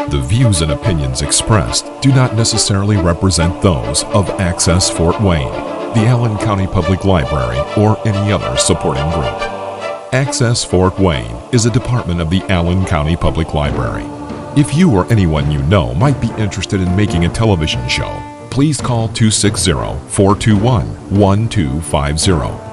The views and opinions expressed do not necessarily represent those of Access Fort Wayne, the Allen County Public Library, or any other supporting group. Access Fort Wayne is a department of the Allen County Public Library. If you or anyone you know might be interested in making a television show, please call 260-421-1250.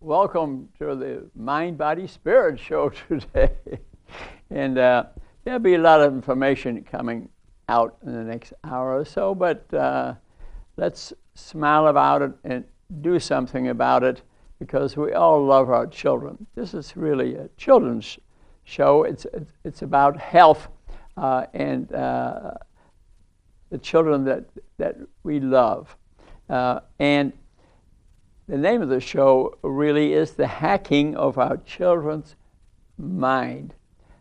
Welcome to the Mind, Body, Spirit show today. And there'll be a lot of information coming out in the next hour or so, but let's smile about it and do something about it, because we all love our children. This is really a children's show. It's about health and the children that we love. And the name of the show really is The Hacking of Our Children's Mind.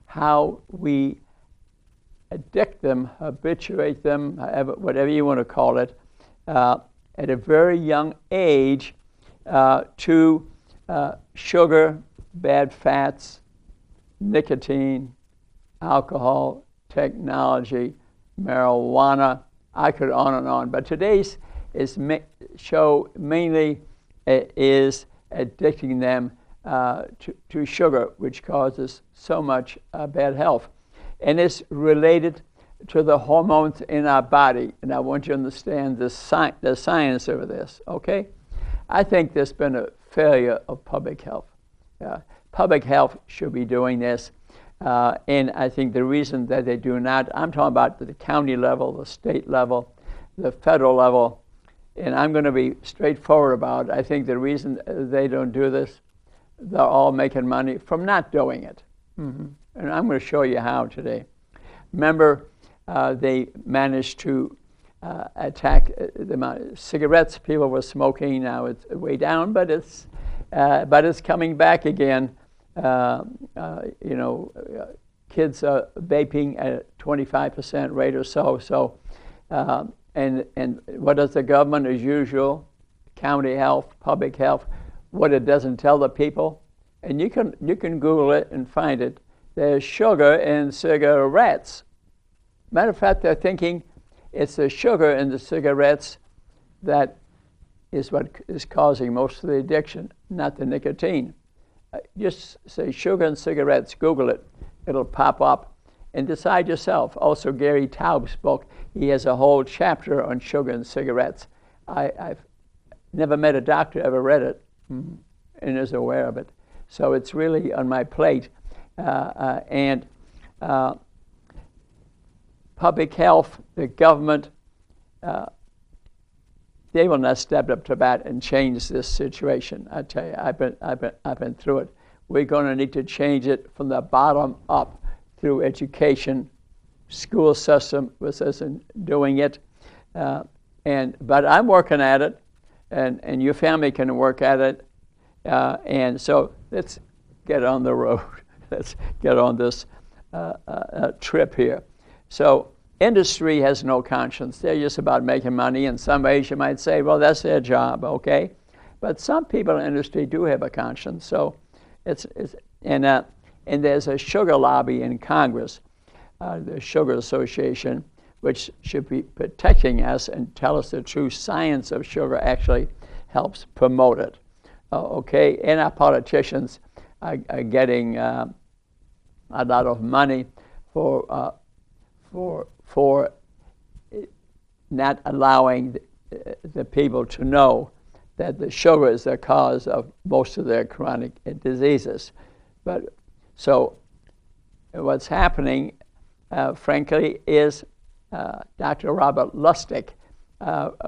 How we addict them, habituate them, whatever you want to call it, at a very young age to sugar, bad fats, nicotine, alcohol, technology, marijuana. I could on and on. But today's show mainly is addicting them to sugar, which causes so much bad health. And it's related to the hormones in our body. And I want you to understand the science of this, okay? I think there's been a failure of public health. Public health should be doing this. And I think the reason that they do not, I'm talking about the county level, the state level, the federal level, and I'm going to be straightforward about it. I think the reason they don't do this, they're all making money from not doing it. And I'm going to show you how today. Remember, they managed to attack the amount of cigarettes people were smoking. Now it's way down, but it's coming back again. Kids are vaping at a 25% rate or so. And what does the government, as usual, county health, public health, what it doesn't tell the people? And you can Google it and find it. There's sugar in cigarettes. Matter of fact, they're thinking it's the sugar in the cigarettes that is what is causing most of the addiction, not the nicotine. Just say sugar in cigarettes, Google it. It'll pop up. And decide yourself. Also, Gary Taub's book, he has a whole chapter on sugar and cigarettes. I've never met a doctor ever read it and is aware of it. So it's really on my plate. And public health, the government, they will not step up to bat and change this situation. I tell you, I've been through it. We're going to need to change it from the bottom up, through education, school system isn't doing it, but I'm working at it, and your family can work at it, and so let's get on the road. Let's get on this trip here. So industry has no conscience. They're just about making money. In some ways, you might say, well, that's their job, okay? But some people in industry do have a conscience. So and there's a sugar lobby in Congress, the Sugar Association, which should be protecting us and tell us the true science of sugar actually helps promote it. Okay, and our politicians are getting a lot of money for not allowing the people to know that the sugar is the cause of most of their chronic diseases. But so what's happening, frankly, is Dr. Robert Lustig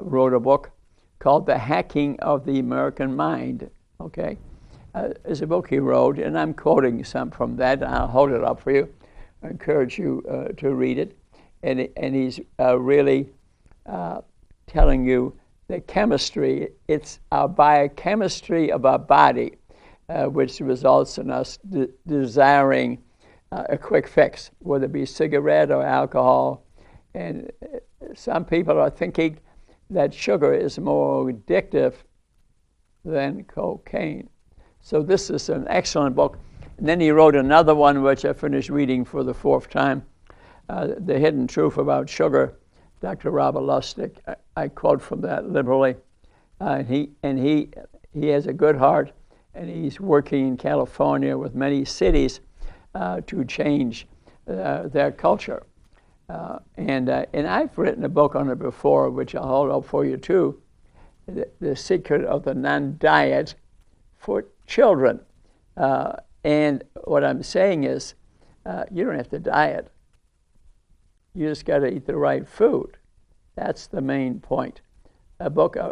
wrote a book called The Hacking of the American Mind. Okay? There's a book he wrote, and I'm quoting some from that, and I'll hold it up for you. I encourage you to read it. And he's really telling you the chemistry, it's our biochemistry of our body, which results in us desiring a quick fix, whether it be cigarette or alcohol. And some people are thinking that sugar is more addictive than cocaine. So this is an excellent book. And then he wrote another one, which I finished reading for the fourth time, The Hidden Truth About Sugar, Dr. Robert Lustig. I quote from that liberally. He has a good heart, and he's working in California with many cities to change their culture. And I've written a book on it before, which I'll hold up for you too, The Secret of the Non-Diet for Children. And what I'm saying is, you don't have to diet. You just got to eat the right food. That's the main point. A book I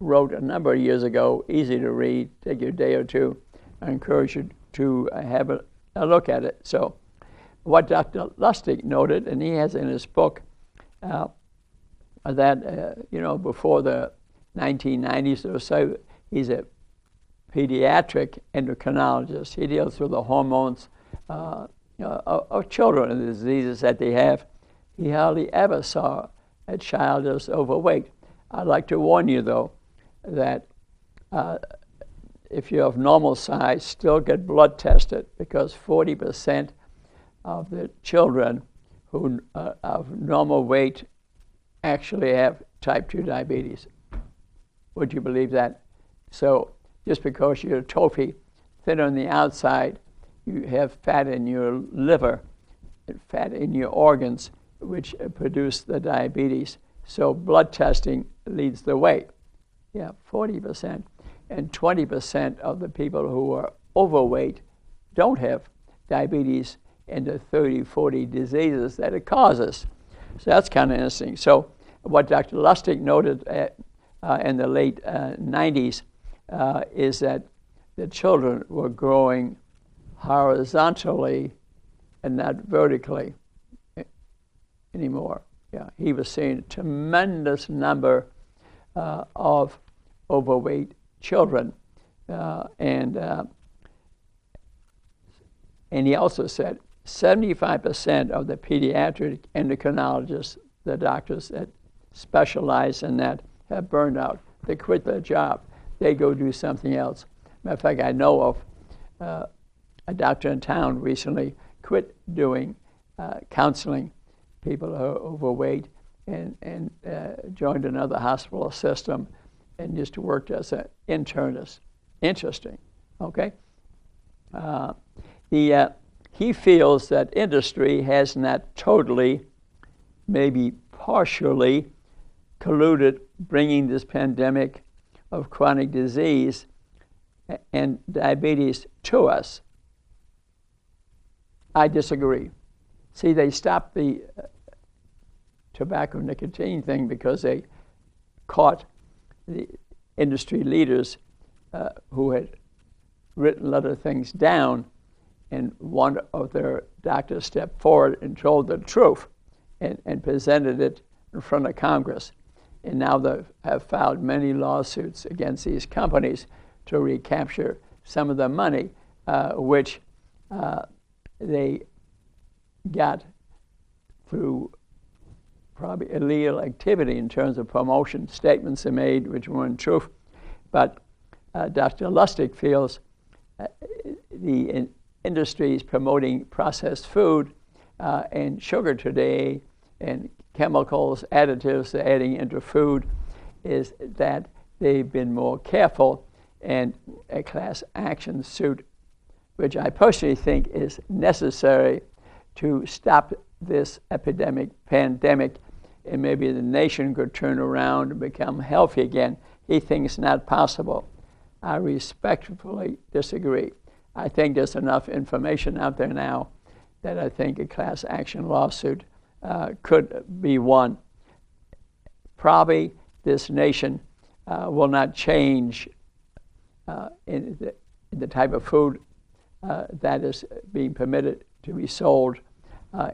wrote a number of years ago, easy to read, take you a day or two. I encourage you to have a look at it. So what Dr. Lustig noted, and he has in his book, that, before the 1990s or so, he's a pediatric endocrinologist. He deals with the hormones of children and the diseases that they have. He hardly ever saw a child that's overweight. I'd like to warn you, though, that if you're of normal size, still get blood tested, because 40% of the children who are of normal weight actually have type 2 diabetes. Would you believe that? So just because you're toffee, thin on the outside, you have fat in your liver and fat in your organs, which produce the diabetes. So blood testing leads the way. Yeah, 40%. And 20% of the people who are overweight don't have diabetes and the 30, 40 diseases that it causes. So that's kind of interesting. So what Dr. Lustig noted in the late 90s is that the children were growing horizontally and not vertically anymore. Yeah, he was seeing a tremendous number of overweight children, and he also said 75% of the pediatric endocrinologists, the doctors that specialize in that, have burned out. They quit their job. They go do something else. Matter of fact, I know of a doctor in town recently quit doing counseling people who are overweight and joined another hospital system and just worked as an internist. Interesting, okay? He feels that industry has not totally, maybe partially, colluded bringing this pandemic of chronic disease and diabetes to us. I disagree. See, they stopped the tobacco nicotine thing because they caught the industry leaders who had written a lot of things down, and one of their doctors stepped forward and told the truth and presented it in front of Congress. And now they have filed many lawsuits against these companies to recapture some of the money, which they got through probably illegal activity in terms of promotion. Statements are made which weren't true. But Dr. Lustig feels the industry is promoting processed food and sugar today and chemicals, additives they're adding into food, is that they've been more careful, and a class action suit, which I personally think is necessary to stop this pandemic, and maybe the nation could turn around and become healthy again. He thinks not possible. I respectfully disagree. I think there's enough information out there now that I think a class action lawsuit could be won. Probably this nation will not change in the type of food that is being permitted to be sold,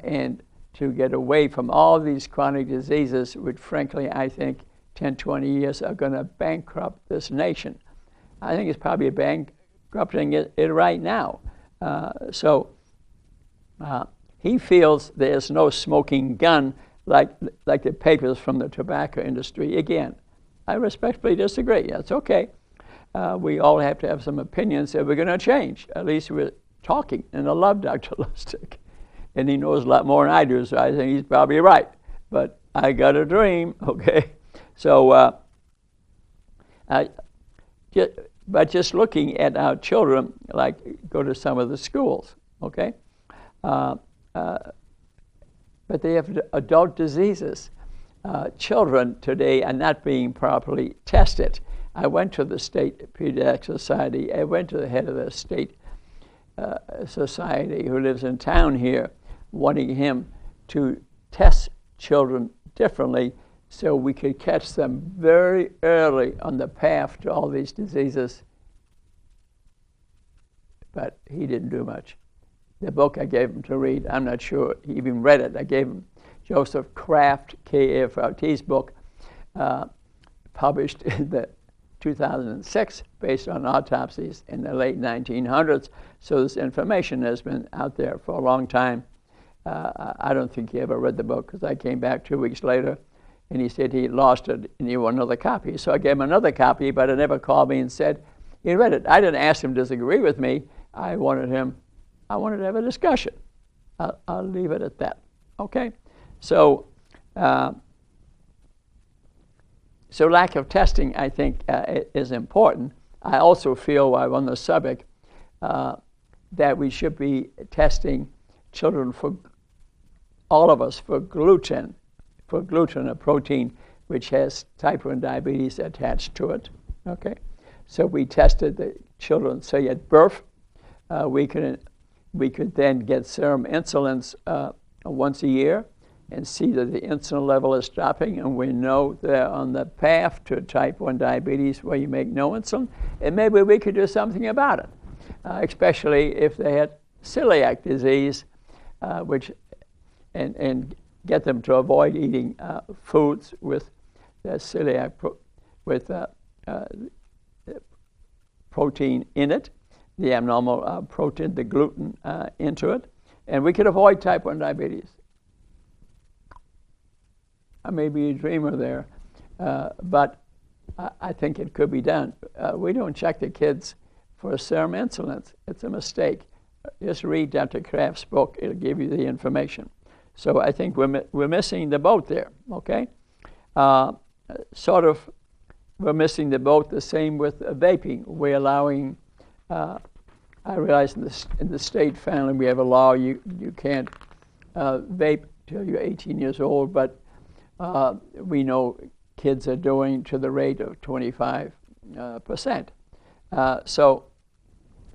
and to get away from all these chronic diseases, which frankly I think 10, 20 years are going to bankrupt this nation. I think it's probably bankrupting it right now. He feels there's no smoking gun like the papers from the tobacco industry. Again, I respectfully disagree. That's okay. We all have to have some opinions that we're going to change. At least we're talking, and I love Dr. Lustig. And he knows a lot more than I do, so I think he's probably right. But I got a dream, okay? So, but just looking at our children, like go to some of the schools, okay? But they have adult diseases. Children today are not being properly tested. I went to the State Pediatric Society. I went to the head of the state society who lives in town here, wanting him to test children differently so we could catch them very early on the path to all these diseases. But he didn't do much. The book I gave him to read, I'm not sure he even read it. I gave him Joseph Kraft, K-A-F-R-T's book, published in the 2006, based on autopsies in the late 1900s. So this information has been out there for a long time. I don't think he ever read the book, because I came back 2 weeks later and he said he lost it and he wanted another copy. So I gave him another copy, but he never called me and said he read it. I didn't ask him to disagree with me. I wanted to have a discussion. I'll leave it at that. Okay? So, so lack of testing, I think, is important. I also feel, while on the subject, that we should be testing children for, all of us, for gluten, a protein which has type 1 diabetes attached to it. Okay? So we tested the children, say at birth. We could then get serum insulins once a year and see that the insulin level is dropping, and we know they're on the path to type 1 diabetes where you make no insulin, and maybe we could do something about it, especially if they had celiac disease, and get them to avoid eating foods with the celiac protein in it, the abnormal protein, the gluten into it, and we could avoid type 1 diabetes. I may be a dreamer there, but I think it could be done. We don't check the kids for serum insulins. It's a mistake. Just read Dr. Kraft's book. It'll give you the information. So I think we're missing the boat there, okay? Sort of, we're missing the boat the same with vaping. We're allowing, I realize in the state family we have a law you can't vape till you're 18 years old, but we know kids are doing to the rate of 25%.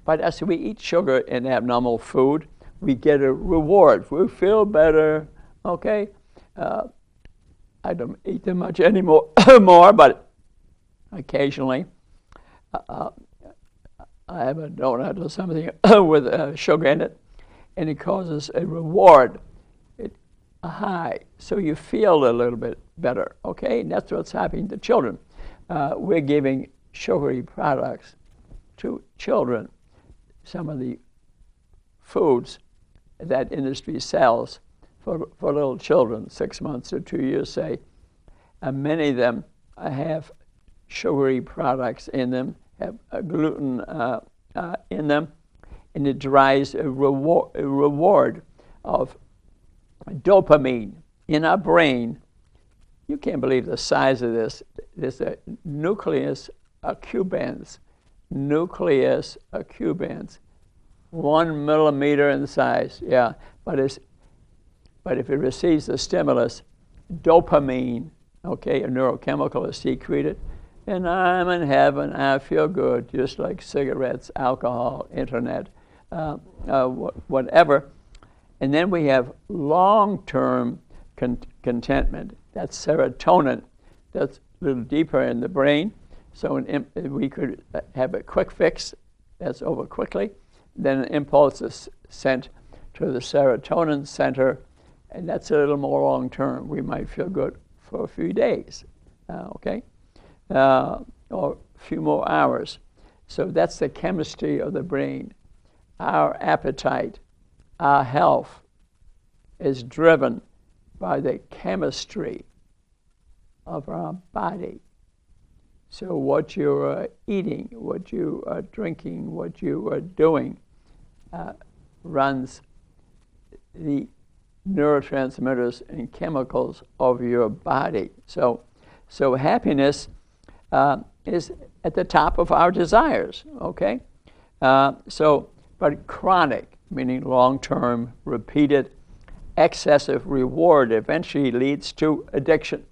But as we eat sugar and abnormal food, we get a reward. We feel better, okay? I don't eat them much anymore, but occasionally I have a donut or something with sugar in it, and it causes a reward, a high, so you feel a little bit better, okay? And that's what's happening to children. We're giving sugary products to children, some of the foods that industry sells for little children, 6 months or 2 years, say, and many of them have sugary products in them, have gluten in them, and it drives a reward of dopamine in our brain. You can't believe the size of this. There's a nucleus accumbens. 1 millimeter in size, yeah. But if it receives the stimulus, dopamine, okay, a neurochemical is secreted, and I'm in heaven, I feel good, just like cigarettes, alcohol, internet, whatever. And then we have long-term contentment. That's serotonin. That's a little deeper in the brain. So we could have a quick fix that's over quickly. Then an impulse is sent to the serotonin center, and that's a little more long term. We might feel good for a few days, or a few more hours. So that's the chemistry of the brain. Our appetite, our health is driven by the chemistry of our body. So what you are eating, what you are drinking, what you are doing runs the neurotransmitters and chemicals of your body. So happiness is at the top of our desires, okay? But chronic, meaning long-term, repeated, excessive reward eventually leads to addiction.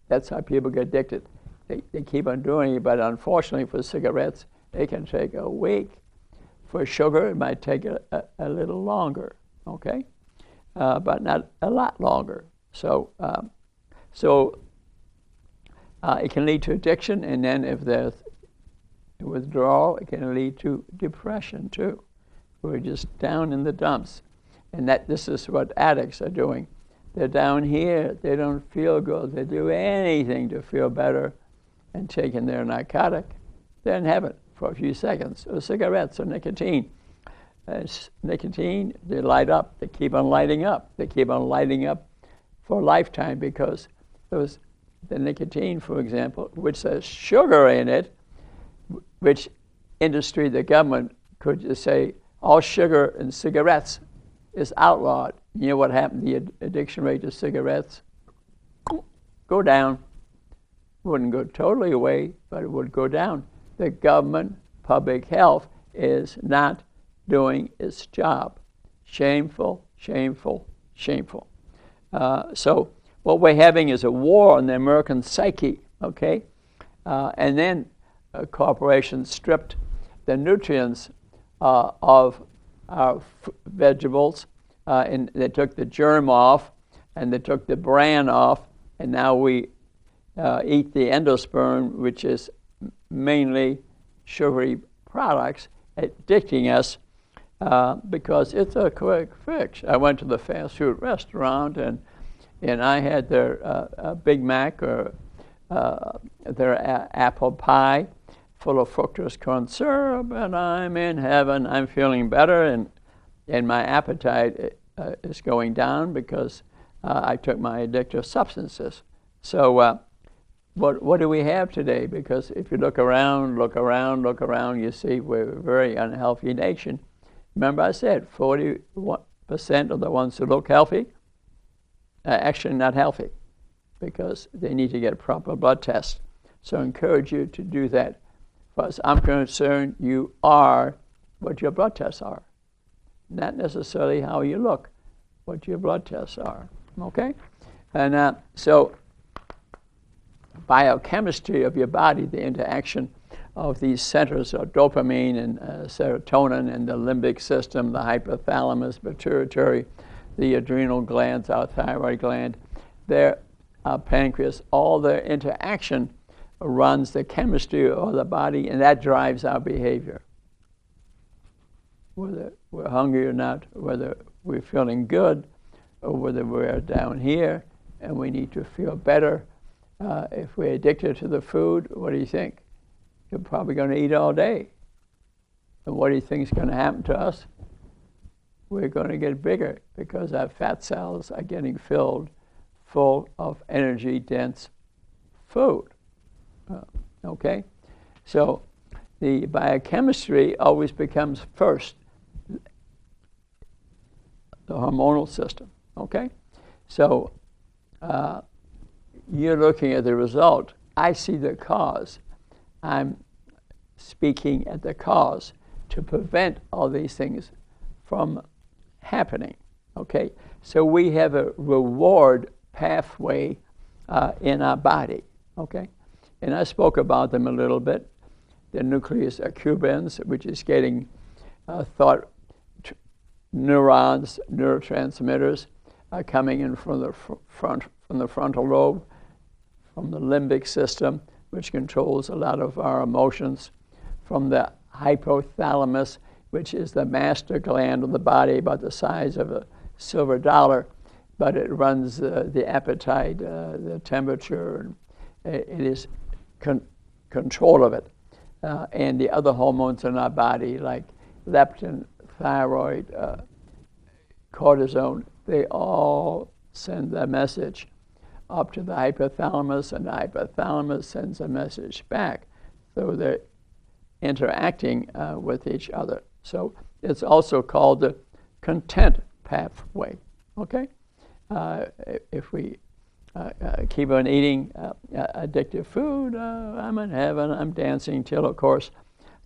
That's how people get addicted. They keep on doing it, but unfortunately for cigarettes, it can take a week. For sugar, it might take a little longer, okay? But not a lot longer. So it can lead to addiction, and then if there's withdrawal, it can lead to depression too. We're just down in the dumps. And this is what addicts are doing. They're down here, they don't feel good, they do anything to feel better, and taking their narcotic, they're in heaven for a few seconds. Or cigarettes or nicotine. Nicotine, they light up, they keep on lighting up. They keep on lighting up for a lifetime because the nicotine, for example, which has sugar in it, which industry, the government could just say, all sugar in cigarettes is outlawed. You know what happened? The addiction rate to cigarettes go down. Wouldn't go totally away, but it would go down. The government, public health, is not doing its job. Shameful, shameful, shameful. So what we're having is a war on the American psyche, okay? And then corporations stripped the nutrients of our vegetables, and they took the germ off, and they took the bran off, and now we eat the endosperm, which is mainly sugary products, addicting us because it's a quick fix. I went to the fast food restaurant, and I had their Big Mac or their apple pie full of fructose corn syrup, and I'm in heaven. I'm feeling better, and my appetite is going down because I took my addictive substances. So what do we have today? Because if you look around, you see we're a very unhealthy nation. Remember I said 41% of the ones who look healthy are actually not healthy because they need to get a proper blood test. So I encourage you to do that. As far as I'm concerned, you are what your blood tests are. Not necessarily how you look, what your blood tests are, okay? And so biochemistry of your body, the interaction of these centers of dopamine and serotonin and the limbic system, the hypothalamus, pituitary, the adrenal glands, our thyroid gland, their pancreas, all their interaction runs the chemistry of the body, and that drives our behavior. Whether we're hungry or not, whether we're feeling good, or whether we're down here and we need to feel better. If we're addicted to the food, what do you think? You're probably going to eat all day. And what do you think is going to happen to us? We're going to get bigger because our fat cells are getting filled full of energy-dense food. Okay? So the biochemistry always becomes first, the hormonal system. Okay? So you're looking at the result. I see the cause. I'm speaking at the cause to prevent all these things from happening. Okay? So we have a reward pathway in our body. Okay? And I spoke about them a little bit. The nucleus accumbens, which is getting thought neurons, neurotransmitters coming in from the frontal lobe, from the limbic system, which controls a lot of our emotions, from the hypothalamus, which is the master gland of the body, about the size of a silver dollar, but it runs the appetite, the temperature, and it is control of it. And the other hormones in our body, like leptin, thyroid, cortisone, they all send a message up to the hypothalamus, and the hypothalamus sends a message back. So they're interacting with each other. So it's also called the content pathway. Okay? If we keep on eating addictive food, I'm in heaven, I'm dancing, till, of course,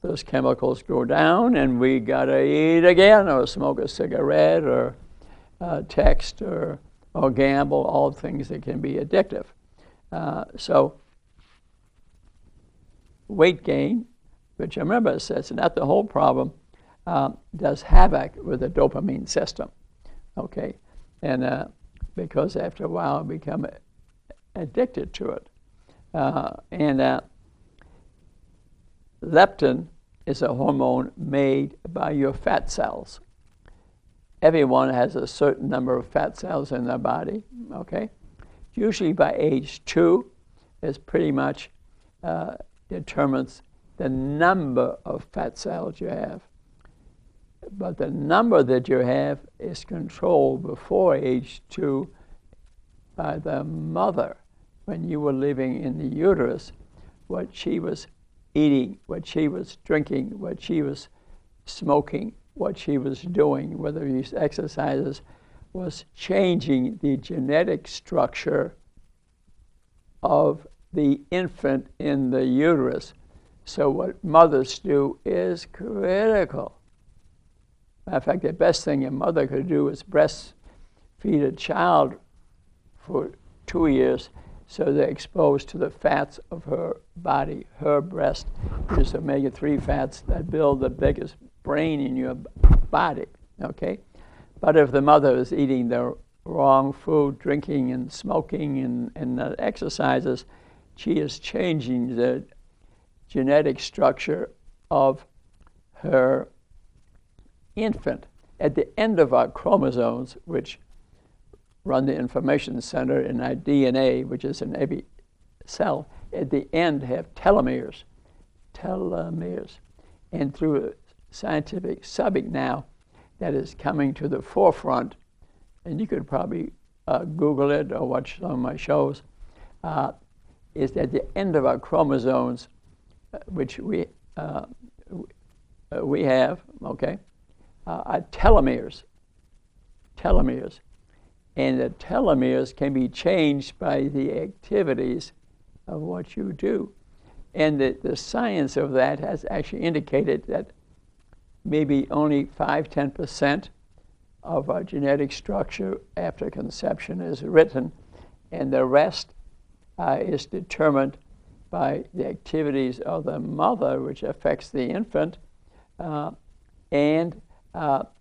those chemicals go down and we gotta eat again, or smoke a cigarette, or text, or gamble, all things that can be addictive. So weight gain, which I remember it says not the whole problem, does havoc with the dopamine system. Okay? And because after a while we become addicted to it. Leptin is a hormone made by your fat cells. Everyone has a certain number of fat cells in their body, okay? Usually by age 2, it pretty much determines the number of fat cells you have. But the number that you have is controlled before age 2 by the mother. When you were living in the uterus, what she was eating, what she was drinking, what she was smoking, what she was doing, whether these exercises, was changing the genetic structure of the infant in the uterus. So what mothers do is critical. Matter of fact, the best thing a mother could do is breastfeed a child for 2 years, so they're exposed to the fats of her body, her breast, which is omega-3 fats that build the biggest brain in your body, okay? But if the mother is eating the wrong food, drinking and smoking and exercises, she is changing the genetic structure of her infant. At the end of our chromosomes, which run the information center in our DNA, which is in every cell, at the end have telomeres. Telomeres. And through a scientific subject now that is coming to the forefront, and you could probably Google it or watch some of my shows, is at the end of our chromosomes, which we have, okay, are telomeres. Telomeres. And the telomeres can be changed by the activities of what you do. And the science of that has actually indicated that maybe only 5-10% of our genetic structure after conception is written, and the rest is determined by the activities of the mother, which affects the infant, and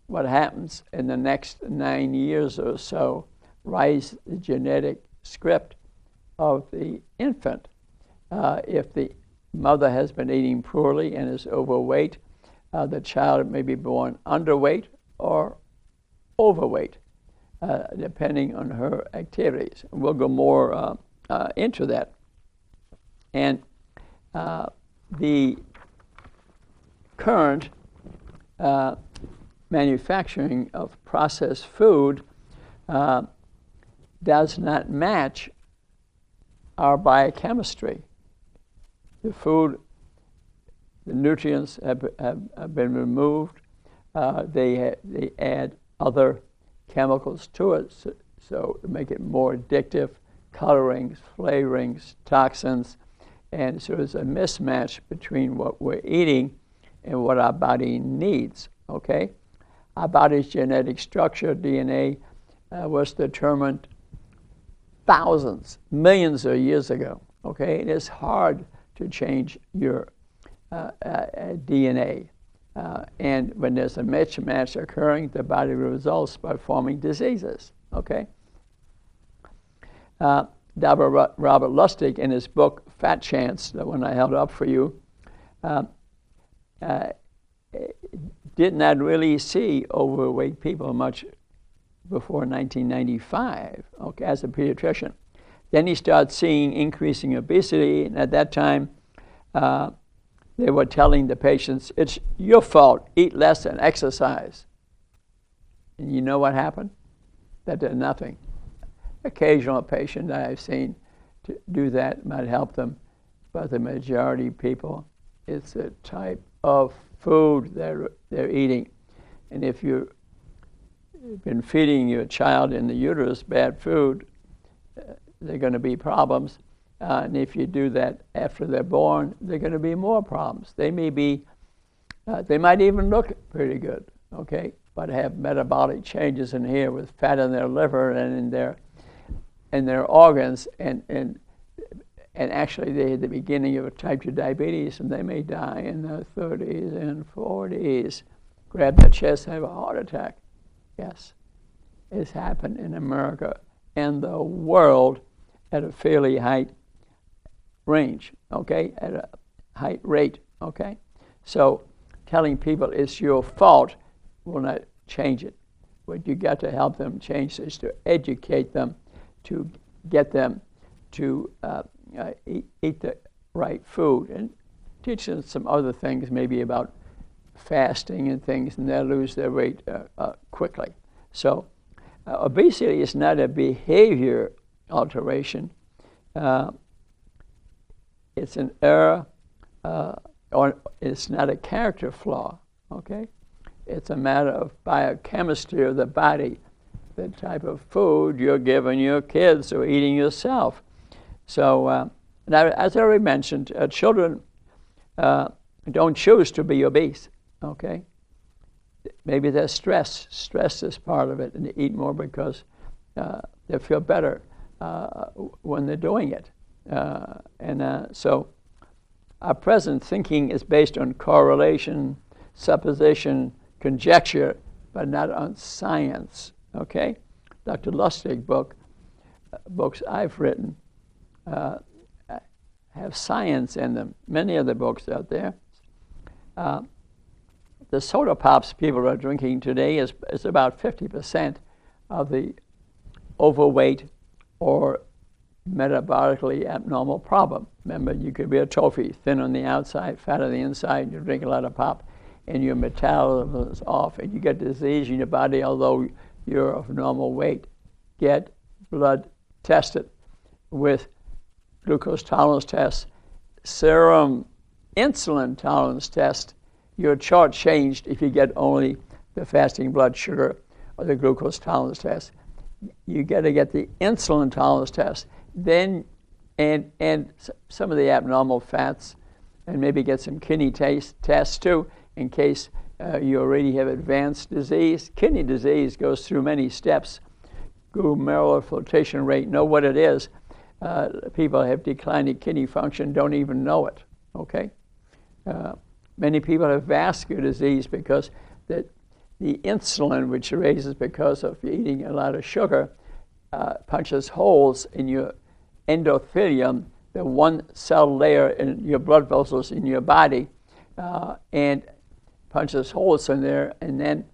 what happens in the next 9 years or so writes the genetic script of the infant. If the mother has been eating poorly and is overweight, the child may be born underweight or overweight, depending on her activities. We'll go more into that. And the current manufacturing of processed food does not match our biochemistry. The food, the nutrients have been removed. They add other chemicals to it, so to make it more addictive, colorings, flavorings, toxins, and so there's a mismatch between what we're eating and what our body needs, okay? Our body's genetic structure, DNA, was determined thousands, millions of years ago, okay? It is hard to change your DNA. And when there's a mismatch occurring, the body results by forming diseases, okay? Dr. Robert Lustig, in his book, fat chance, the one I held up for you, did not really see overweight people much before 1995, okay, as a pediatrician. Then he started seeing increasing obesity, and at that time, they were telling the patients, it's your fault, eat less and exercise. And you know what happened? That did nothing. Occasional patient that I've seen to do that might help them, but the majority of people, it's a type of food they're eating. And if you've been feeding your child in the uterus bad food, there are going to be problems. And if you do that after they're born, there are going to be more problems. They may be, they might even look pretty good, okay, but have metabolic changes in here with fat in their liver and in their organs, and actually they're at the beginning of a type 2 diabetes, and they may die in their 30s and 40s, grab their chest, have a heart attack. Yes, it's happened in America and the world at a fairly high range, okay, at a high rate, okay? So telling people it's your fault will not change it. What you got to help them change is to educate them, to get them to eat the right food, and teach them some other things, maybe about fasting and things, and they'll lose their weight quickly. So obesity is not a behavior alteration. It's an error, or it's not a character flaw, okay? It's a matter of biochemistry of the body, the type of food you're giving your kids or eating yourself. So, now, as I already mentioned, children don't choose to be obese, okay? Maybe they're stressed. Stress is part of it, and they eat more because they feel better when they're doing it. So our present thinking is based on correlation, supposition, conjecture, but not on science, okay? Dr. Lustig books I've written have science in them. Many of the books out there. The soda pops people are drinking today is about 50% of the overweight or metabolically abnormal problem. Remember, you could be a trophy, thin on the outside, fat on the inside, you drink a lot of pop, and your metabolism is off, and you get disease in your body, although you're of normal weight. Get blood tested with glucose tolerance test, serum insulin tolerance test. Your chart changed if you get only the fasting blood sugar or the glucose tolerance test. You got to get the insulin tolerance test, then and some of the abnormal fats, and maybe get some kidney tests too, in case you already have advanced disease. Kidney disease goes through many steps. Glomerular filtration rate, know what it is. People have declining kidney function, don't even know it, okay? Many people have vascular disease because the insulin, which raises because of eating a lot of sugar, punches holes in your endothelium, the one cell layer in your blood vessels in your body, and punches holes in there, and then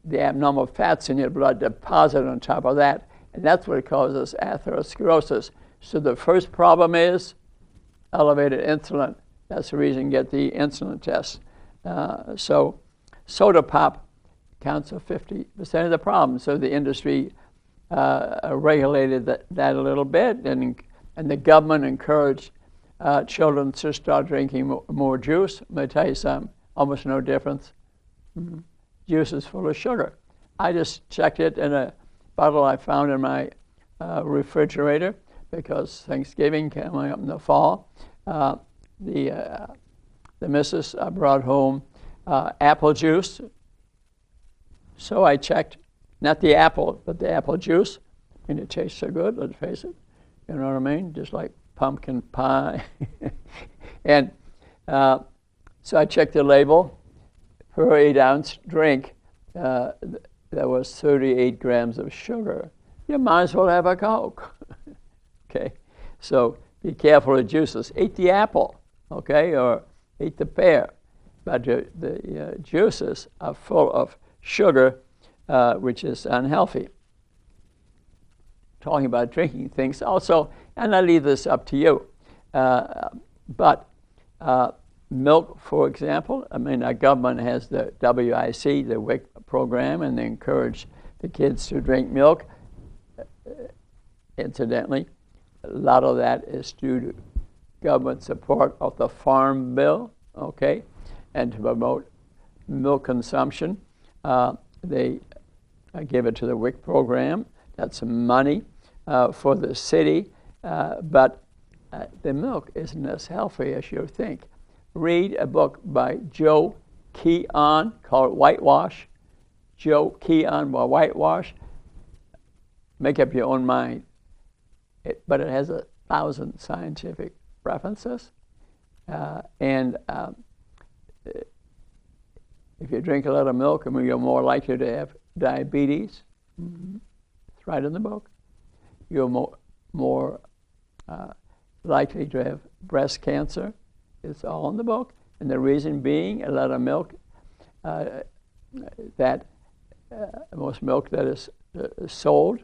the abnormal fats in your blood deposit on top of that, and that's what causes atherosclerosis. So the first problem is elevated insulin. That's the reason you get the insulin test. So soda pop accounts for 50% of the problem. So the industry regulated that a little bit, and the government encouraged children to start drinking more juice. I'm going to tell you something, almost no difference. Mm-hmm. Juice is full of sugar. I just checked it in a bottle I found in my refrigerator because Thanksgiving coming up in the fall. The missus brought home apple juice. So I checked, not the apple, but the apple juice. And it tastes so good, let's face it. You know what I mean? Just like pumpkin pie. And so I checked the label. Per 8-ounce drink, there was 38 grams of sugar. You might as well have a Coke. Okay? So be careful of juices. Eat the apple, okay, or eat the pear. But the juices are full of sugar, which is unhealthy. Talking about drinking things also, and I leave this up to you. But milk, for example, I mean, our government has the WIC, the WIC program, and they encourage the kids to drink milk. Incidentally, a lot of that is due to government support of the Farm Bill, okay, and to promote milk consumption. They give it to the WIC program. That's some money for the city, but the milk isn't as healthy as you think. Read a book by Joe Keon called Whitewash. Joe Keon by Whitewash. Make up your own mind. But it has 1,000 scientific references. And if you drink a lot of milk, you're more likely to have diabetes. Mm-hmm. It's right in the book. You're more likely to have breast cancer. It's all in the book. And the reason being, a lot of milk, most milk that is sold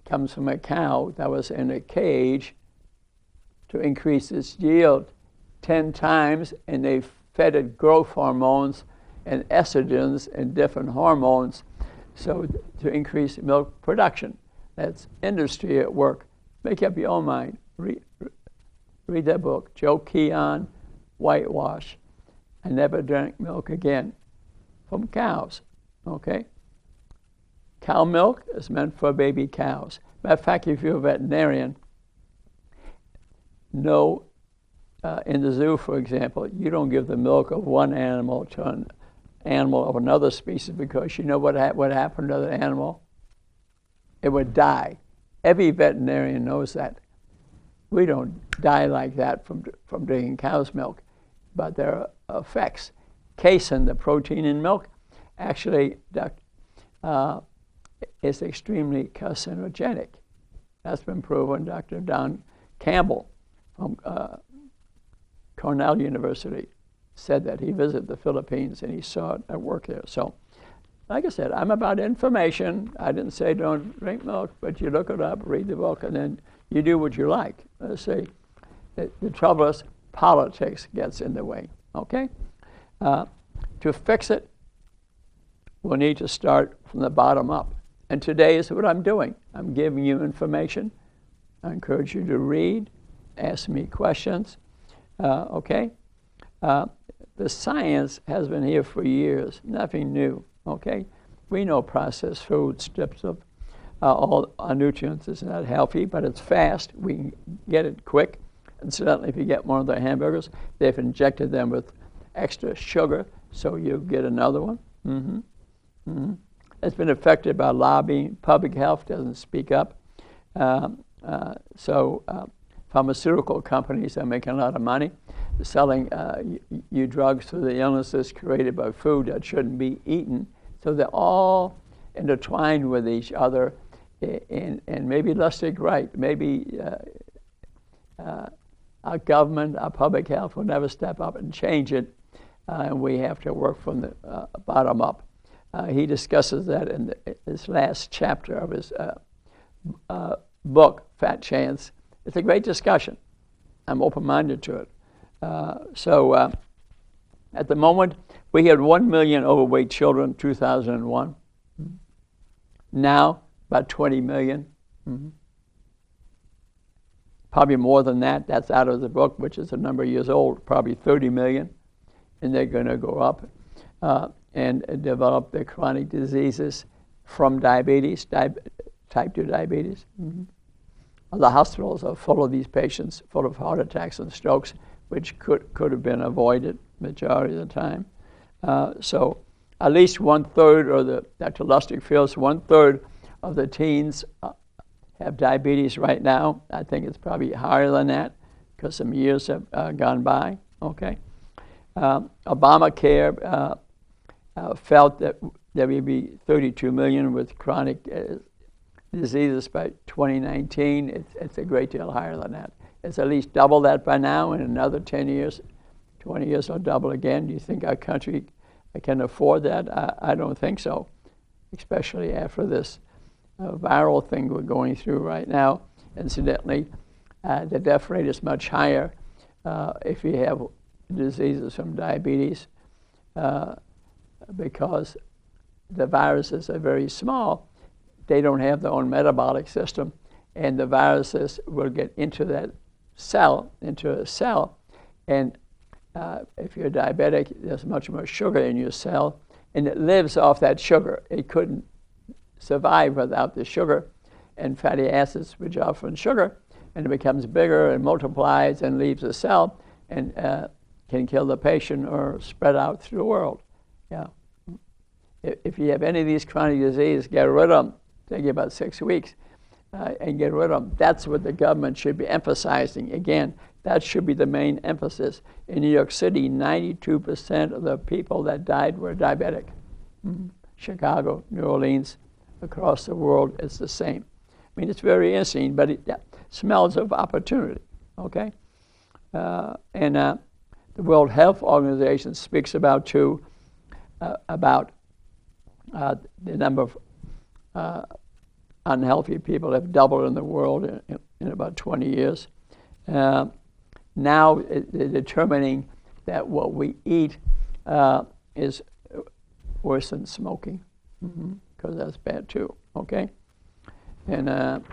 comes from a cow that was in a cage to increase its yield 10 times, and they fed it growth hormones and estrogens and different hormones so to increase milk production. That's industry at work. Make up your own mind. Read that book, Joe Keon, Whitewash. I never drank milk again from cows, okay? Cow milk is meant for baby cows. Matter of fact, if you're a veterinarian, in the zoo, for example, you don't give the milk of one animal to an animal of another species because you know what happened to the animal? It would die. Every veterinarian knows that. We don't die like that from drinking cow's milk, but there are effects. Casein, the protein in milk, actually is extremely carcinogenic. That's been proven. Dr. Don Campbell from Cornell University said that. He visited the Philippines and he saw it at work there. So, like I said, I'm about information. I didn't say don't drink milk, but you look it up, read the book, and then you do what you like. The trouble is politics gets in the way, okay? To fix it, we'll need to start from the bottom up. And today is what I'm doing. I'm giving you information. I encourage you to read, ask me questions, okay? The science has been here for years, nothing new, okay? We know processed food strips of all our nutrients. It's not healthy, but it's fast. We can get it quick. Incidentally, if you get one of their hamburgers, they've injected them with extra sugar, so you get another one. Mm-hmm. Mm-hmm. It's been affected by lobbying. Public health doesn't speak up. Pharmaceutical companies are making a lot of money selling you drugs for the illnesses created by food that shouldn't be eaten. So they're all intertwined with each other. And maybe Lustig right. Maybe our government, our public health will never step up and change it. And we have to work from the bottom up. He discusses that in this last chapter of his book, Fat Chance. It's a great discussion. I'm open-minded to it. At the moment, we had 1 million overweight children in 2001. Now, about 20 million. Mm-hmm. Probably more than that. That's out of the book, which is a number of years old, probably 30 million. And they're going to go up and develop their chronic diseases from diabetes, type 2 diabetes. Mm-hmm. The hospitals are full of these patients, full of heart attacks and strokes, which could have been avoided majority of the time. So at least 1/3, or Dr. Lustig feels 1/3 of the teens have diabetes right now. I think it's probably higher than that because some years have gone by. Okay. Obamacare felt that there would be 32 million with chronic diseases by 2019. It's a great deal higher than that. It's at least double that by now. In another 10 years, 20 years, it'll double again. Do you think our country can afford that? I don't think so, especially after this viral thing we're going through right now. Incidentally, the death rate is much higher if you have diseases from diabetes because the viruses are very small. They don't have their own metabolic system, and the viruses will get into that cell, and if you're diabetic, there's much more sugar in your cell, and it lives off that sugar. It couldn't survive without the sugar and fatty acids, which are from sugar, and it becomes bigger and multiplies and leaves the cell and can kill the patient or spread out through the world. Yeah. If you have any of these chronic diseases, get rid of them. Take you about 6 weeks and get rid of them. That's what the government should be emphasizing. Again, that should be the main emphasis. In New York City, 92% of the people that died were diabetic. Mm-hmm. Chicago, New Orleans, across the world, it's the same. I mean, it's very interesting, but it smells of opportunity, okay? And the World Health Organization speaks about, too, about the number of unhealthy people have doubled in the world in about 20 years. Now they're determining that what we eat is worse than smoking, because that's bad too, okay? And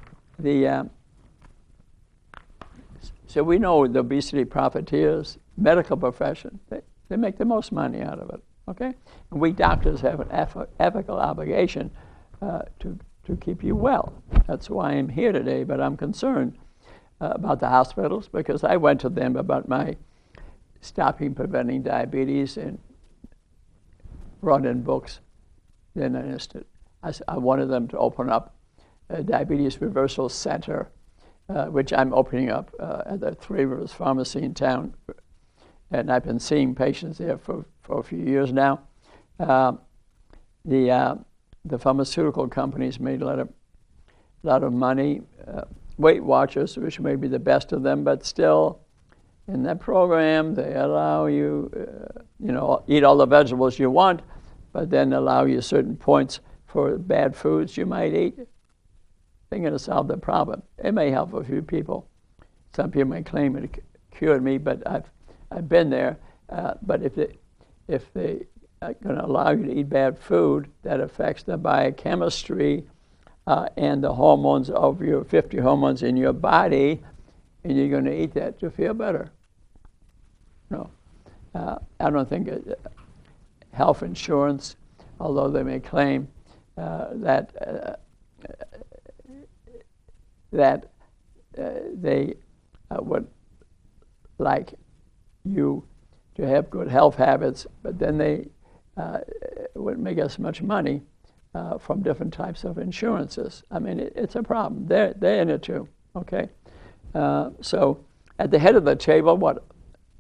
so we know the obesity profiteers, medical profession, they make the most money out of it, okay? And we doctors have an ethical obligation to keep you well. That's why I'm here today, but I'm concerned about the hospitals because I went to them about my stopping preventing diabetes and brought in books. Then I wanted them to open up a diabetes reversal center, which I'm opening up at the Three Rivers Pharmacy in town. And I've been seeing patients there for a few years now. The pharmaceutical companies made a lot of money. Weight Watchers, which may be the best of them, but still, in that program, they allow you, eat all the vegetables you want, but then allow you certain points for bad foods you might eat. They're going to solve the problem. It may help a few people. Some people may claim it cured me, but I've been there. But if they are going to allow you to eat bad food, that affects the biochemistry and the hormones of your 50 hormones in your body, and you're going to eat that to feel better. No, I don't think health insurance, although they may claim that they would like you to have good health habits, but then they would make us much money from different types of insurances. I mean, it's a problem. They're in it too, okay? So at the head of the table, what?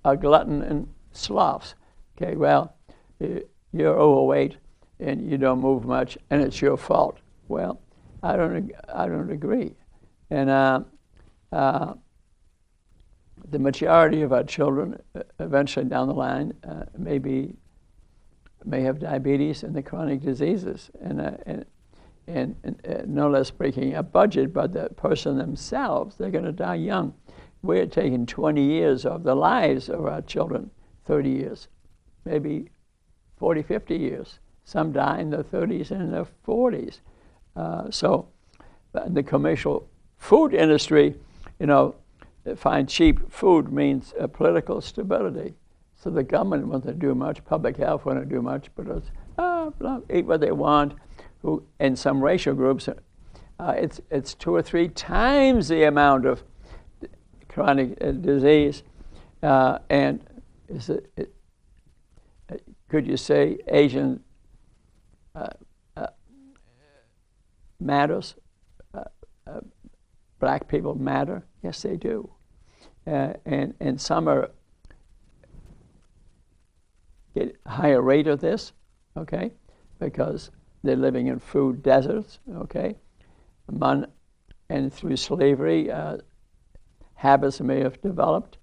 A glutton and sloths. Okay, well, you're overweight and you don't move much and it's your fault. Well, I don't agree. And the majority of our children eventually down the line may have diabetes and the chronic diseases, and no less breaking a budget, but the person themselves, they're going to die young. We're taking 20 years of the lives of our children, 30 years, maybe 40, 50 years. Some die in their 30s and in their 40s. So the commercial food industry, find cheap food means political stability. So the government wants to do much, public health wants to do much, but it's eat what they want. In some racial groups, it's 2 or 3 times the amount of chronic disease. And could you say Asian matters? Black people matter? Yes, they do. And some get a higher rate of this, okay, because they're living in food deserts, okay. and through slavery, habits may have developed.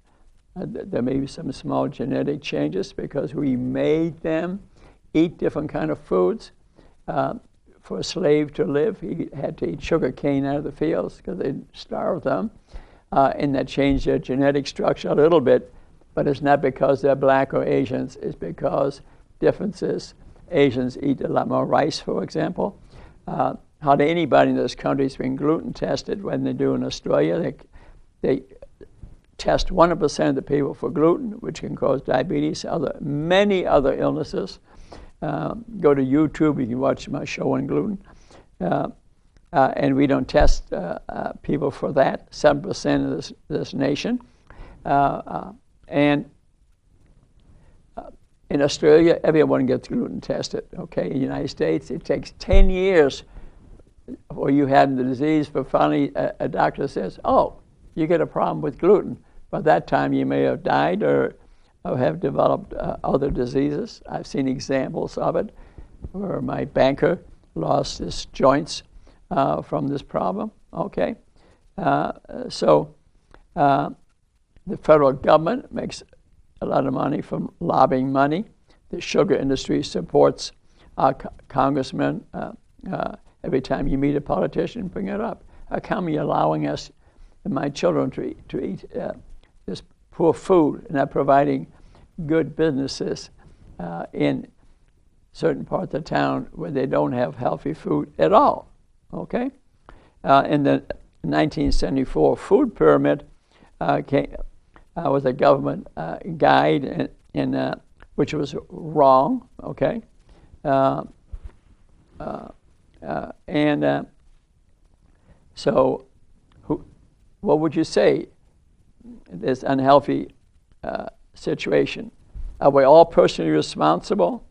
There may be some small genetic changes because we made them eat different kind of foods. For a slave to live, he had to eat sugar cane out of the fields because they'd starve them. And that changed their genetic structure a little bit, but it's not because they're black or Asians. It's because differences. Asians eat a lot more rice, for example. Hardly anybody in this country has been gluten tested. When they do in Australia, they test 100% of the people for gluten, which can cause diabetes, many other illnesses. Go to YouTube, you can watch my show on gluten. And we don't test people for that, 7% of this nation. And in Australia, everyone gets gluten tested, okay? In the United States, it takes 10 years before you have the disease, but finally a doctor says, oh, you get a problem with gluten. By that time, you may have died or have developed other diseases. I've seen examples of it where my banker lost his joints from this problem, okay? So the federal government makes a lot of money from lobbying money. The sugar industry supports our congressmen. Every time you meet a politician, bring it up. How come you're allowing us and my children to eat this poor food and not providing good businesses in certain parts of town where they don't have healthy food at all, okay? In the 1974 food pyramid was a government guide which was wrong, okay? So what would you say this unhealthy situation? Are we all personally responsible?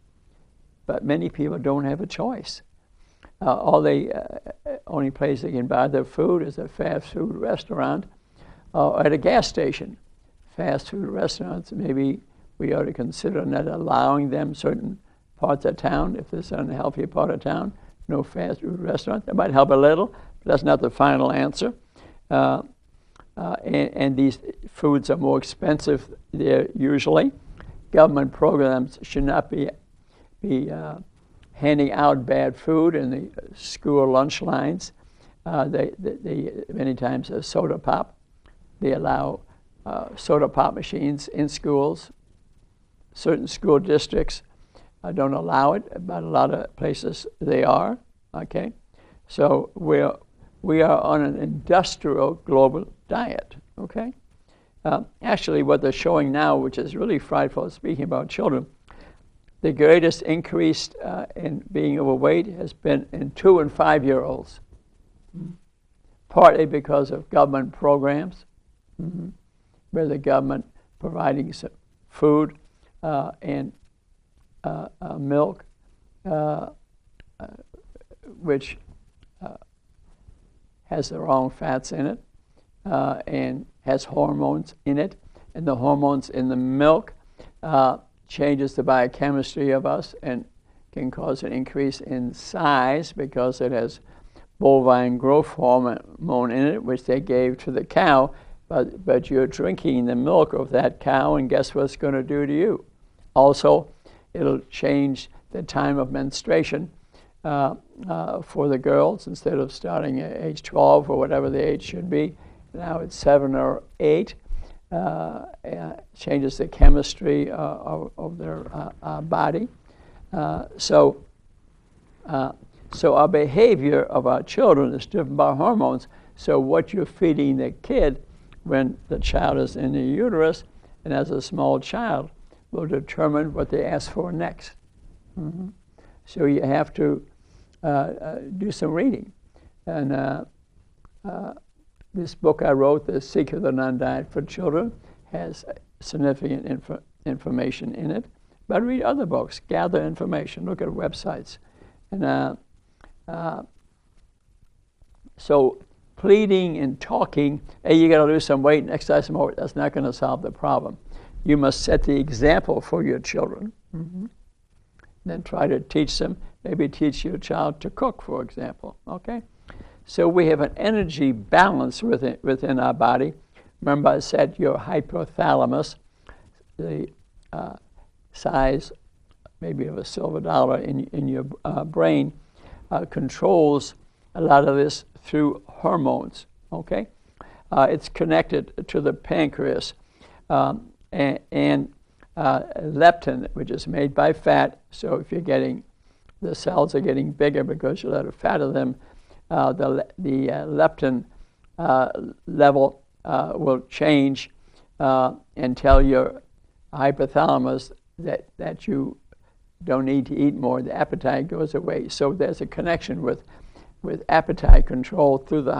But many people don't have a choice. Only place they can buy their food is a fast food restaurant or at a gas station. Fast food restaurants, maybe we ought to consider not allowing them certain parts of town. If there's an unhealthy part of town, no fast food restaurant. That might help a little, but that's not the final answer. And these foods are more expensive there usually. Government programs should not be handing out bad food in the school lunch lines. They many times a soda pop. They allow soda pop machines in schools. Certain school districts don't allow it, but a lot of places they are. Okay, so we are on an industrial global diet. Okay, actually, what they're showing now, which is really frightful, speaking about children, the greatest increase in being overweight has been in 2 and 5 year olds, partly because of government programs, where the government providing some food and milk, which has the wrong fats in it and has hormones in it, and the hormones in the milk changes the biochemistry of us and can cause an increase in size because it has bovine growth hormone in it, which they gave to the cow, but you're drinking the milk of that cow, and guess what it's going to do to you? Also, it'll change the time of menstruation for the girls. Instead of starting at age 12 or whatever the age should be, now it's 7 or 8. Changes the chemistry of their body. So our behavior of our children is driven by hormones. So what you're feeding the kid when the child is in the uterus and as a small child will determine what they ask for next. So you have to do some reading. And this book I wrote, The Secret of the Non-Diet for Children, has significant information in it. But read other books, gather information, look at websites. And so pleading and talking, hey, you got to lose some weight and exercise more, that's not going to solve the problem. You must set the example for your children. Then try to teach them, maybe teach your child to cook, for example, okay? So we have an energy balance within our body. Remember I said your hypothalamus, the size maybe of a silver dollar in your brain, controls a lot of this through hormones, okay? It's connected to the pancreas and leptin, which is made by fat. So if the cells are getting bigger because you let a fat of them, the leptin level will change and tell your hypothalamus that you don't need to eat more. The appetite goes away. So there's a connection with appetite control through the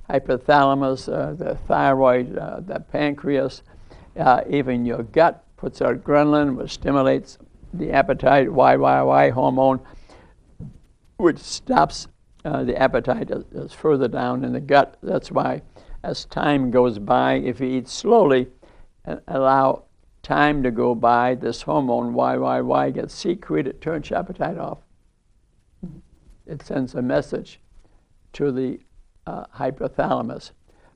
hypothalamus, the thyroid, the pancreas, even your gut puts out ghrelin, which stimulates the appetite, YYY hormone, which stops the appetite is further down in the gut. That's why as time goes by, if you eat slowly and allow time to go by, this hormone YYY gets secreted, turns your appetite off. It sends a message to the hypothalamus,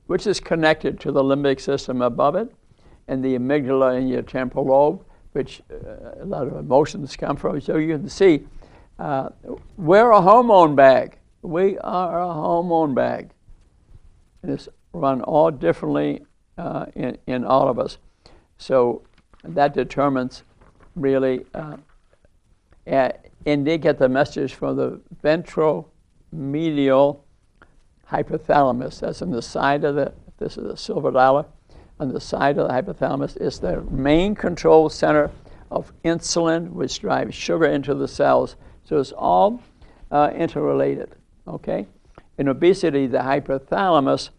which is connected to the limbic system above it and the amygdala in your temporal lobe, which a lot of emotions come from. So you can see we're a hormone bag. We are a hormone bag. And it's run all differently in all of us. So that determines really, and they get the message from the ventromedial hypothalamus. That's on the side of this is a silver dollar. On the side of the hypothalamus is the main control center of insulin, which drives sugar into the cells. So it's all interrelated, okay? In obesity, the hypothalamus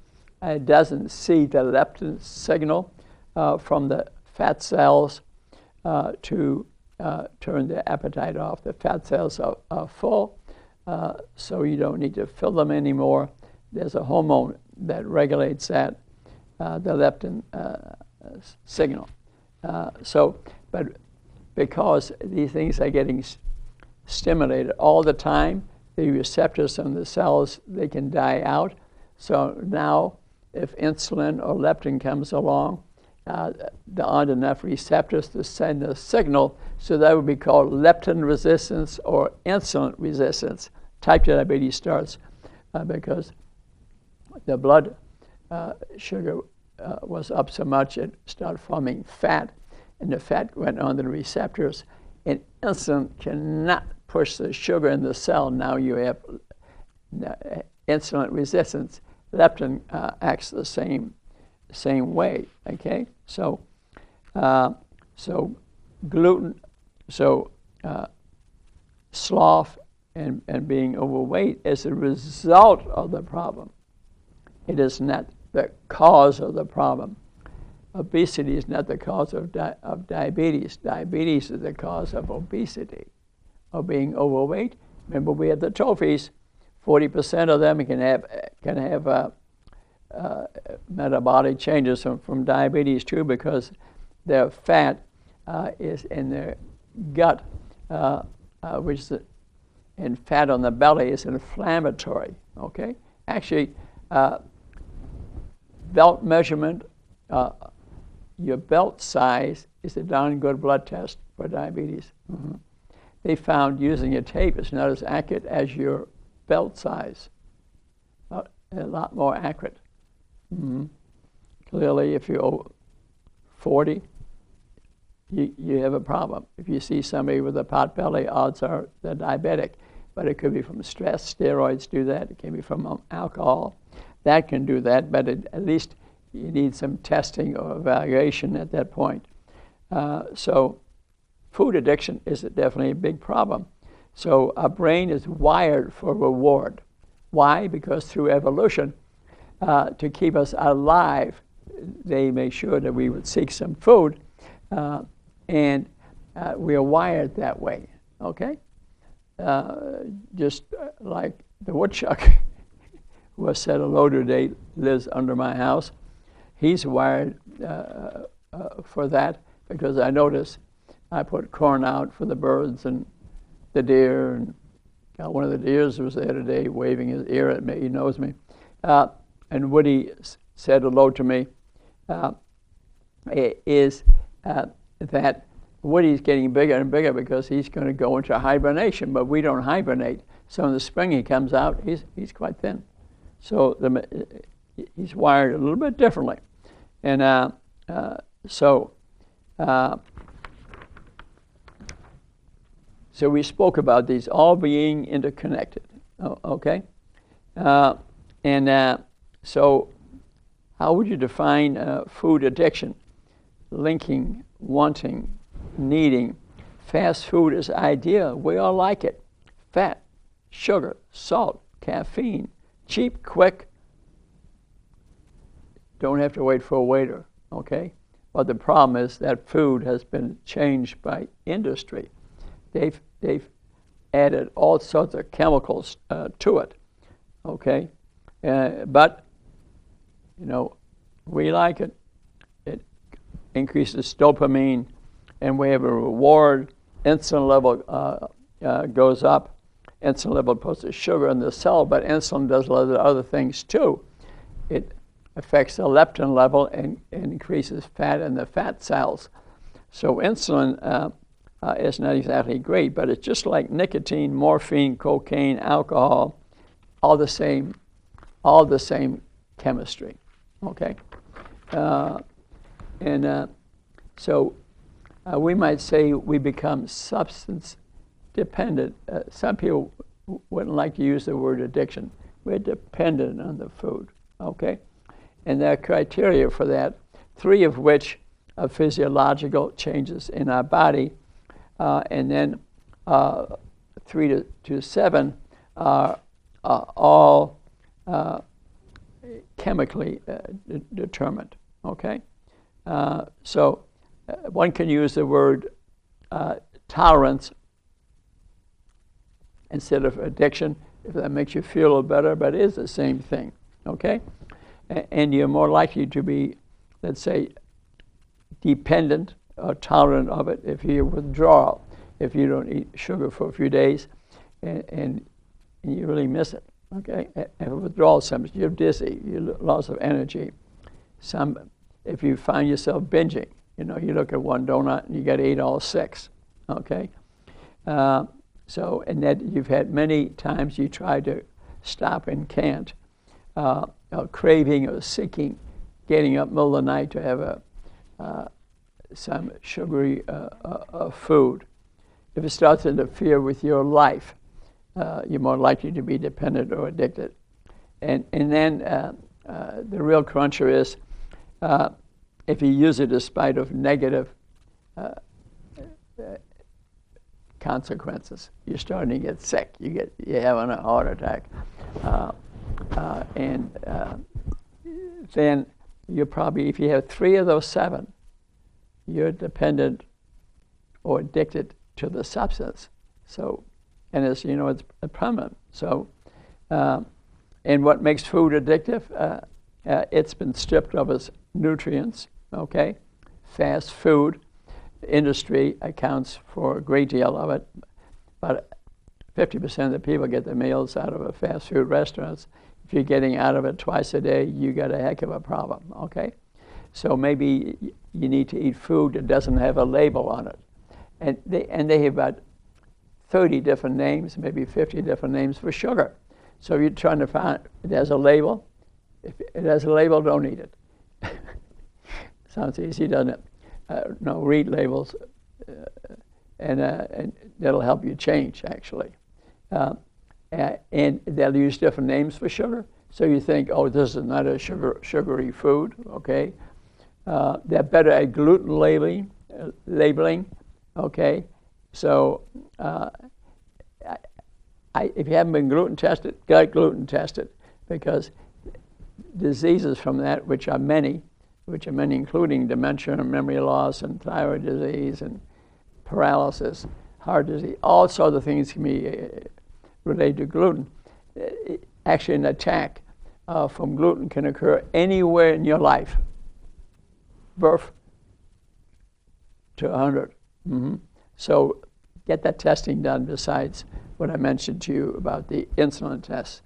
doesn't see the leptin signal from the fat cells to turn the appetite off. The fat cells are full, so you don't need to fill them anymore. There's a hormone that regulates that, the leptin signal. But because these things are getting stimulated all the time, the receptors on the cells, they can die out. So now, if insulin or leptin comes along, there aren't enough receptors to send a signal, so that would be called leptin resistance or insulin resistance. Type 2 diabetes starts because the blood sugar was up so much it started forming fat, and the fat went on the receptors, and insulin cannot push the sugar in the cell. Now you have insulin resistance. Leptin acts the same way. Okay, so gluten, sloth, and being overweight is a result of the problem. It is not the cause of the problem. Obesity is not the cause of diabetes. Diabetes is the cause of obesity, of being overweight. Remember, we had the trophies. 40% of them can have metabolic changes from diabetes too, because their fat is in their gut, and fat on the belly is inflammatory. Okay, actually, belt measurement, your belt size is a darn good blood test for diabetes. Mm-hmm. They found using a tape is not as accurate as your belt size, a lot more accurate. Mm-hmm. Clearly, if you're 40, you have a problem. If you see somebody with a pot belly, odds are they're diabetic. But it could be from stress. Steroids do that. It can be from alcohol. That can do that, but at least you need some testing or evaluation at that point. So food addiction is definitely a big problem. So our brain is wired for reward. Why? Because through evolution, to keep us alive, they made sure that we would seek some food, and we are wired that way, okay? Just like the woodchuck who I said hello today, lives under my house. He's wired for that, because I notice I put corn out for the birds and the deer and One of the deers was there today, waving his ear at me. He knows me. And Woody said hello to me. Is that Woody's getting bigger and bigger because he's going to go into hibernation, but we don't hibernate. So in the spring he comes out, he's quite thin. So he's wired a little bit differently. And so we spoke about these all being interconnected, okay? So how would you define food addiction? Linking, wanting, needing. Fast food is ideal. We all like it. Fat, sugar, salt, caffeine, cheap, quick. Don't have to wait for a waiter, okay? But the problem is that food has been changed by industry. They've added all sorts of chemicals to it, okay? But, you know, we like it. It increases dopamine, and we have a reward. Insulin level goes up. Insulin level puts the sugar in the cell, but insulin does a lot of other things too. It affects the leptin level and increases fat in the fat cells. So insulin is not exactly great, but it's just like nicotine, morphine, cocaine, alcohol, all the same chemistry, okay? So we might say we become substance dependent. Some people wouldn't like to use the word addiction. We're dependent on the food, okay? And there are criteria for that, 3 of which are physiological changes in our body, and then 3 to 7 are all chemically determined, okay? So one can use the word tolerance instead of addiction, if that makes you feel a little better, but it is the same thing, okay? And you're more likely to be, let's say, dependent or tolerant of it if you withdraw, if you don't eat sugar for a few days and you really miss it, okay? And withdrawal symptoms, you're dizzy, you loss of energy. If you find yourself binging, you know, you look at one donut and you got to eat all 6, okay? And that you've had many times you try to stop and can't. Craving or seeking, getting up middle of the night to have some sugary food. If it starts to interfere with your life, you're more likely to be dependent or addicted. And then the real cruncher is if you use it despite of negative consequences. You're starting to get sick. You're having a heart attack. Then you're probably, if you have 3 of those 7, you're dependent or addicted to the substance. So, and as you know, it's permanent. So, and what makes food addictive? It's been stripped of its nutrients, okay? Fast food industry accounts for a great deal of it, but 50% of the people get their meals out of a fast food restaurants. If you're getting out of it twice a day, you got a heck of a problem, okay? So maybe you need to eat food that doesn't have a label on it. And they have about 30 different names, maybe 50 different names for sugar. So if you're trying to find, it has a label. If it has a label, don't eat it. Sounds easy, doesn't it? No, read labels, and that'll help you change, actually. And they'll use different names for sugar. So you think, oh, this is not a sugary food, okay? They're better at gluten labeling, okay? So if you haven't been gluten tested, get gluten tested, because diseases from that, which are many, including dementia and memory loss and thyroid disease and paralysis, heart disease, all sorts of things can be related to gluten. Actually, an attack from gluten can occur anywhere in your life, birth to 100. Mm-hmm. So get that testing done besides what I mentioned to you about the insulin tests.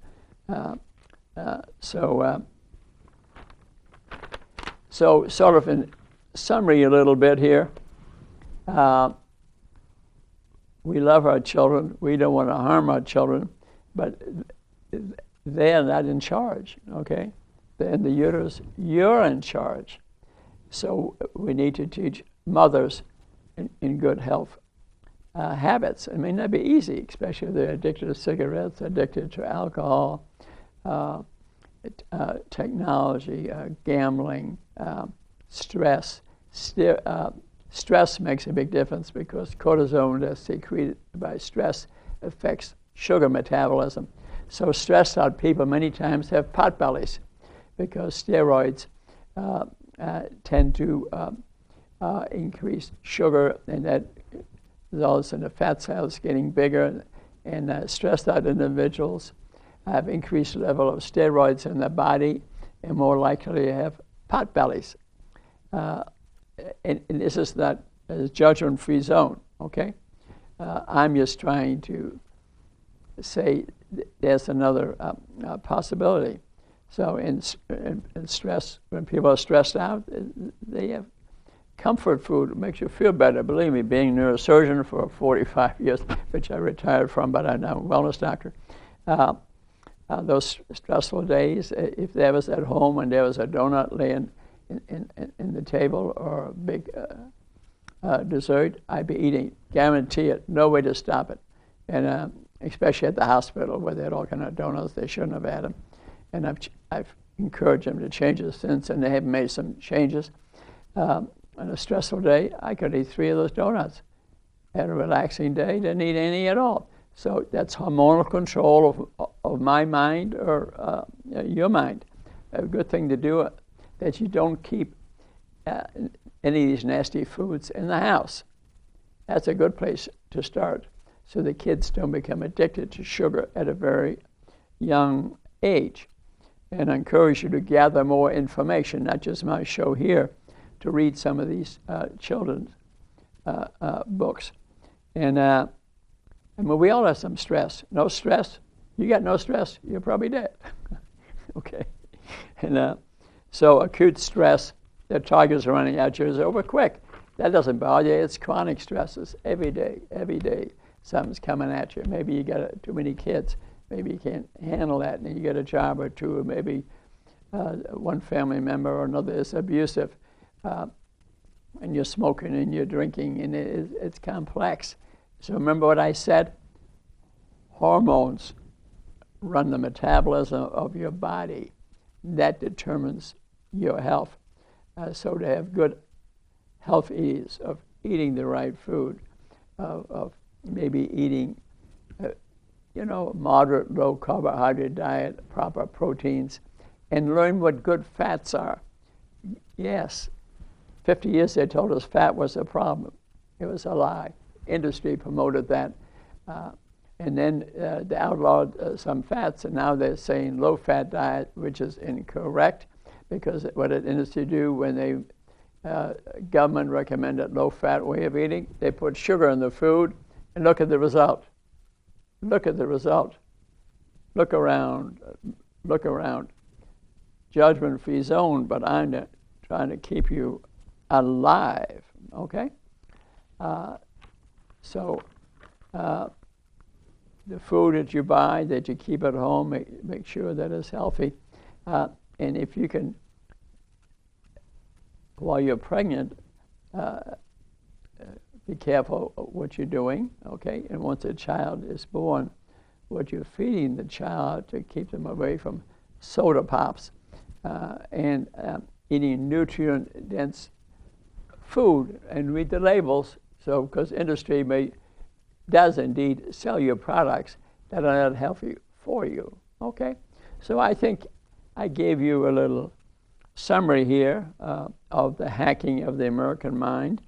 So sort of in summary a little bit here, we love our children. We don't want to harm our children, but they are not in charge, okay? In the uterus, you're in charge. So we need to teach mothers in good health habits. It may not be easy, especially if they're addicted to cigarettes, addicted to alcohol, technology, gambling, stress. Stress makes a big difference because cortisone that's secreted by stress affects sugar metabolism. So stressed out people many times have pot bellies because steroids tend to increase sugar, and that results in the fat cells getting bigger, and stressed out individuals have increased level of steroids in their body and more likely to have pot bellies. And this is not a judgment-free zone, okay? I'm just trying to say there's another possibility. So in stress, when people are stressed out, they have comfort food. It makes you feel better. Believe me, being a neurosurgeon for 45 years, which I retired from, but I'm now a wellness doctor, those stressful days, if there was at home and there was a donut laying in the table or a big dessert, I'd be eating. Guarantee it. No way to stop it. And especially at the hospital where they had all kind of donuts, they shouldn't have had them. And I've encouraged them to change it since, and they have made some changes. On a stressful day, I could eat 3 of those donuts. Had a relaxing day, didn't eat any at all. So that's hormonal control of my mind or your mind. A good thing to do that you don't keep any of these nasty foods in the house. That's a good place to start so the kids don't become addicted to sugar at a very young age. And I encourage you to gather more information, not just my show here, to read some of these children's books. And I mean, we all have some stress. No stress? You got no stress, you're probably dead. Okay. And so acute stress, the targets are running at you is over quick. That doesn't bother you. It's chronic stresses every day. Something's coming at you. Maybe you got too many kids. Maybe you can't handle that, and you get a job or two, or maybe one family member or another is abusive, and you're smoking and you're drinking, and it's complex. So remember what I said? Hormones run the metabolism of your body. That determines your health. So to have good health ease of eating the right food, of maybe eating moderate, low carbohydrate diet, proper proteins, and learn what good fats are. Yes, 50 years they told us fat was a problem. It was a lie. Industry promoted that. And then they outlawed some fats, and now they're saying low-fat diet, which is incorrect, because what did industry do when they government recommended low-fat way of eating? They put sugar in the food, and look at the result. Look at the result. Look around. Judgment-free zone, but I'm trying to keep you alive, okay? So the food that you buy, that you keep at home, make sure that it's healthy. And if you can, while you're pregnant, be careful what you're doing, okay? And once a child is born, what you're feeding the child to keep them away from soda pops and eating nutrient-dense food, and read the labels. So, because industry does indeed sell you products that are not healthy for you, okay? So I think I gave you a little summary here of the hacking of the American mind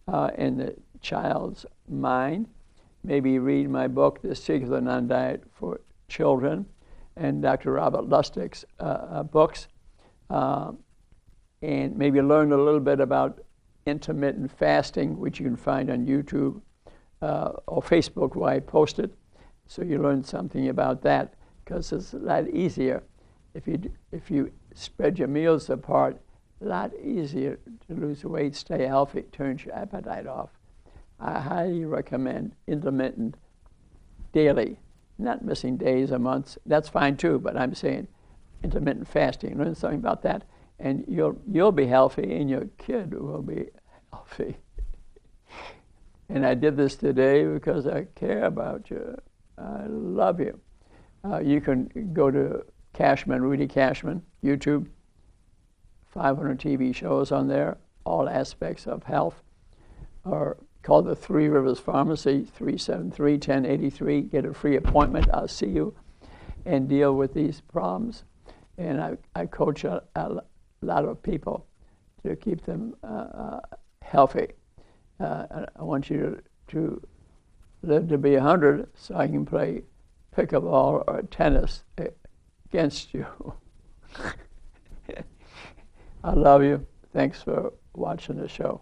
and the child's mind. Maybe read my book, The Secret of the Non-Diet for Children, and Dr. Robert Lustig's books, and maybe learn a little bit about intermittent fasting, which you can find on YouTube or Facebook where I post it. So you learn something about that, because it's a lot easier if you spread your meals apart. A lot easier to lose weight, stay healthy, turns your appetite off. I highly recommend intermittent daily, not missing days or months. That's fine too, but I'm saying intermittent fasting. Learn something about that, and you'll be healthy, and your kid will be healthy. And I did this today because I care about you. I love you. You can go to Cashman, Rudy Cashman, YouTube, 500 TV shows on there, all aspects of health, or call the Three Rivers Pharmacy, 373-1083. Get a free appointment. I'll see you and deal with these problems. And I coach a lot of people to keep them healthy. I want you to live to be 100 so I can play pickleball or tennis against you. I love you. Thanks for watching the show.